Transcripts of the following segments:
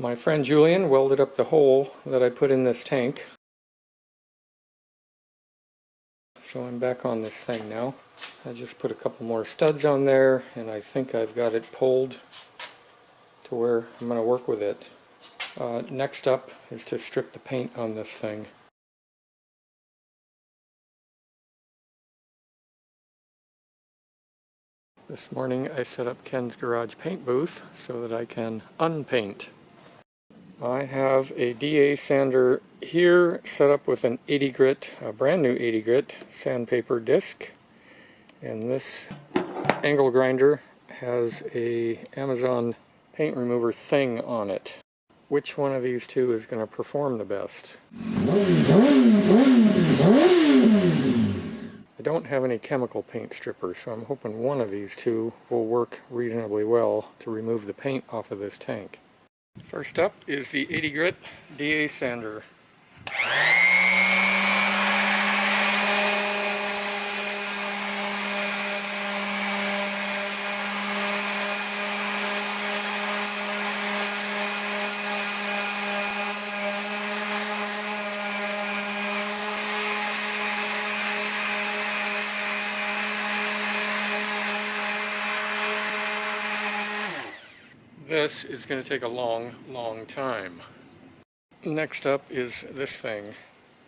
My friend Julian welded up the hole that I put in this tank. So I'm back on this thing now. I just put a couple more studs on there and I think I've got it pulled to where I'm going to work with it. Next up is to strip the paint on this thing. This morning I set up Ken's garage paint booth so that I can unpaint. I have a DA sander here set up with an 80 grit, a brand new 80 grit sandpaper disc, and this angle grinder has a Amazon paint remover thing on it. Which one of these two is going to perform the best? I don't have any chemical paint strippers, so I'm hoping one of these two will work reasonably well to remove the paint off of this tank. First up is the 80 grit DA sander. This is going to take a long time. Next up is this thing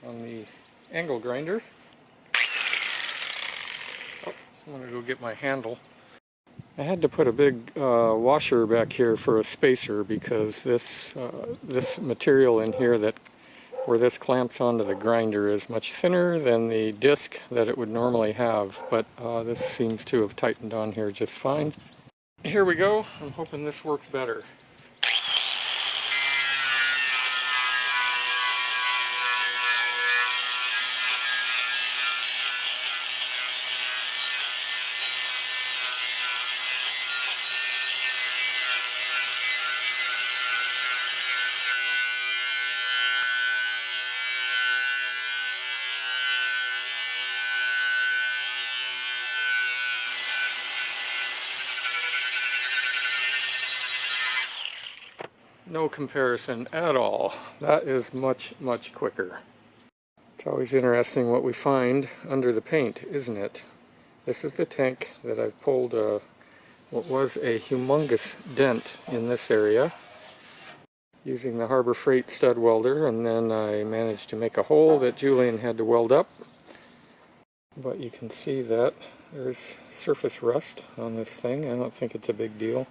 on the angle grinder. Oh, I'm going to go get my handle. I had to put a big washer back here for a spacer because this material in here where this clamps onto the grinder is much thinner than the disc that it would normally have, but this seems to have tightened on here just fine. Here we go. I'm hoping this works better. No comparison at all. That is much quicker. It's always interesting what we find under the paint, isn't it? This is the tank that I've pulled what was a humongous dent in this area using the Harbor Freight stud welder, and then I managed to make a hole that Julian had to weld up. But you can see that there's surface rust on this thing. I don't think it's a big deal.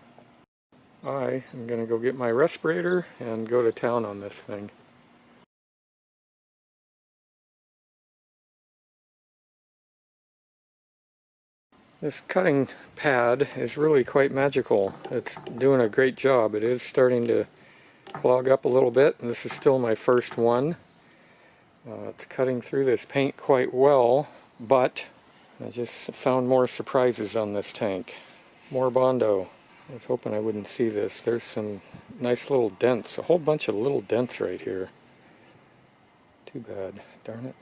I am going to go get my respirator and go to town on this thing. This cutting pad is really quite magical. It's doing a great job. It is starting to clog up a little bit, and this is still my first one. It's cutting through this paint quite well, but I just found more surprises on this tank. More Bondo. I was hoping I wouldn't see this. There's some nice little dents, a whole bunch of little dents right here. Too bad, darn it.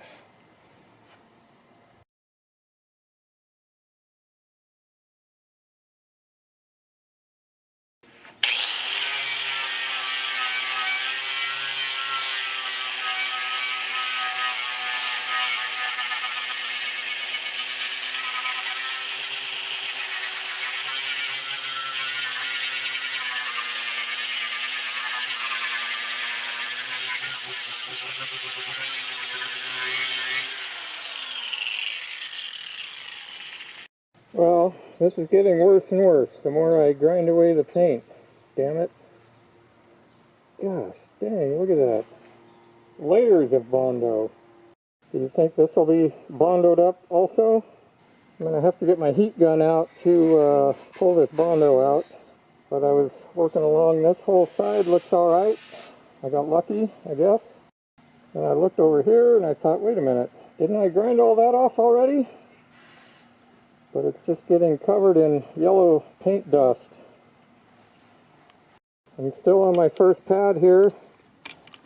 Well, this is getting worse and worse the more I grind away the paint. Damn it. Gosh, dang, look at that. Layers of Bondo. Do you think this will be Bondoed up also? I'm going to have to get my heat gun out to pull this Bondo out. But I was working along this whole side, looks alright. I got lucky, I guess. And I looked over here and I thought, wait a minute, didn't I grind all that off already? But it's just getting covered in yellow paint dust. I'm still on my first pad here.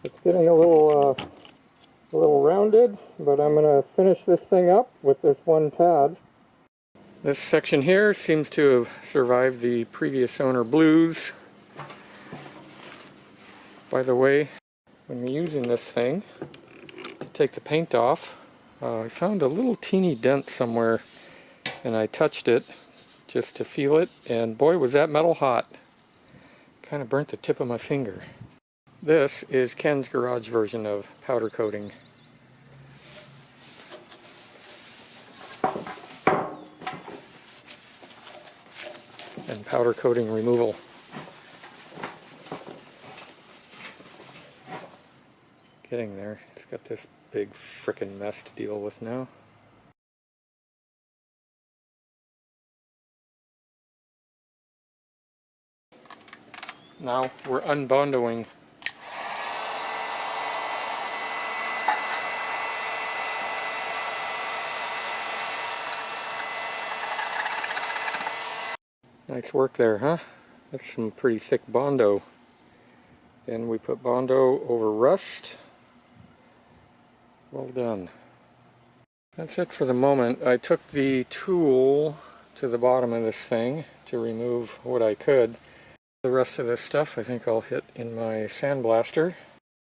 It's getting a little rounded, but I'm going to finish this thing up with this one pad. This section here seems to have survived the previous owner blues. By the way, when you're using this thing to take the paint off, I found a little teeny dent somewhere and I touched it just to feel it, and boy was that metal hot. Kind of burnt the tip of my finger. This is Ken's garage version of powder coating. And powder coating removal. Getting there. It's got this big frickin' mess to deal with now. Now we're unbondoing. Nice work there, huh? That's some pretty thick Bondo. And we put Bondo over rust. Well done. That's it for the moment. I took the tool to the bottom of this thing to remove what I could. The rest of this stuff I think I'll hit in my sandblaster.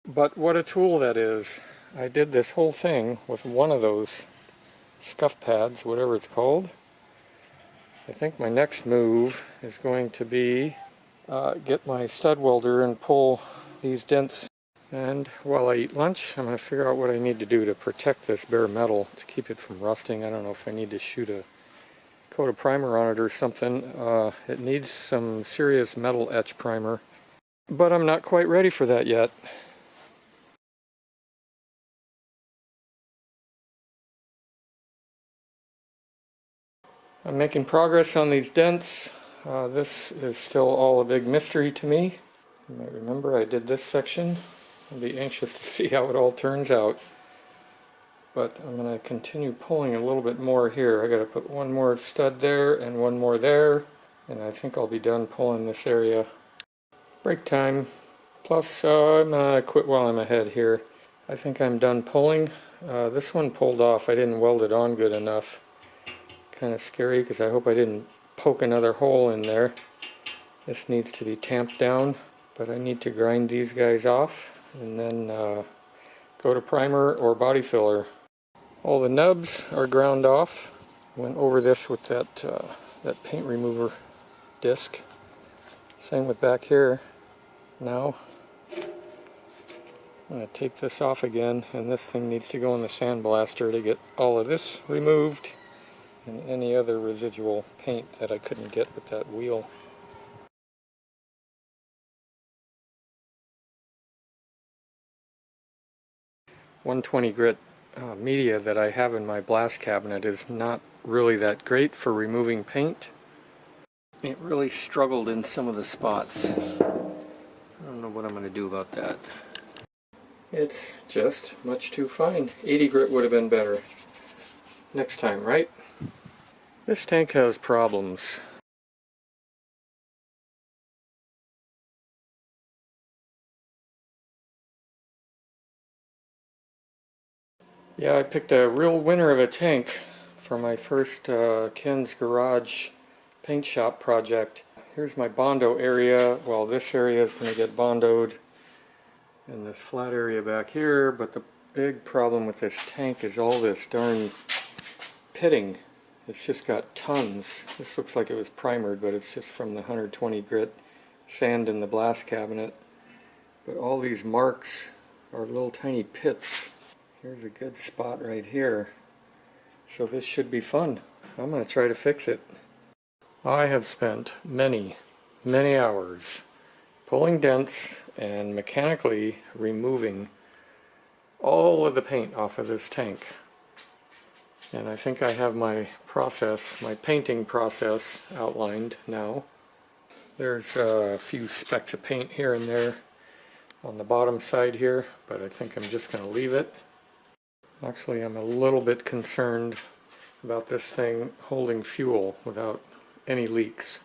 But what a tool that is. I did this whole thing with one of those scuff pads, whatever it's called. I think my next move is going to be get my stud welder and pull these dents. And while I eat lunch, I'm going to figure out what I need to do to protect this bare metal to keep it from rusting. I don't know if I need to shoot a coat of primer on it or something. It needs some serious metal etch primer, but I'm not quite ready for that yet. I'm making progress on these dents. This is still all a big mystery to me. You might remember I did this section. I'll be anxious to see how it all turns out. But I'm going to continue pulling a little bit more here. I got to put one more stud there and one more there, and I think I'll be done pulling this area. Break time. Plus, I'm going to quit while I'm ahead here. I think I'm done pulling. This one pulled off. I didn't weld it on good enough. Kind of scary because I hope I didn't poke another hole in there. This needs to be tamped down, but I need to grind these guys off and then go to primer or body filler. All the nubs are ground off. Went over this with that paint remover disc. Same with back here. Now I'm going to tape this off again, and this thing needs to go in the sandblaster to get all of this removed and any other residual paint that I couldn't get with that wheel. 120 grit media that I have in my blast cabinet is not really that great for removing paint. It really struggled in some of the spots. I don't know what I'm going to do about that. It's just much too fine. 80 grit would have been better. Next time, right? This tank has problems. Yeah, I picked a real winner of a tank for my first Ken's Garage paint shop project. Here's my Bondo area. Well, this area is going to get Bondoed in this flat area back here, but the big problem with this tank is all this darn pitting. It's just got tons. This looks like it was primered, but it's just from the 120 grit sand in the blast cabinet. But all these marks are little tiny pits. Here's a good spot right here. So this should be fun. I'm going to try to fix it. I have spent many hours pulling dents and mechanically removing all of the paint off of this tank. And I think I have my process, my painting process outlined now. There's a few specks of paint here and there on the bottom side here, but I think I'm just going to leave it. Actually, I'm a little bit concerned about this thing holding fuel without any leaks.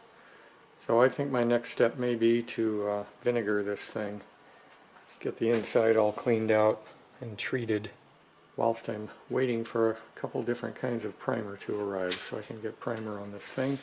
So I think my next step may be to vinegar this thing, get the inside all cleaned out and treated, whilst I'm waiting for a couple different kinds of primer to arrive so I can get primer on this thing.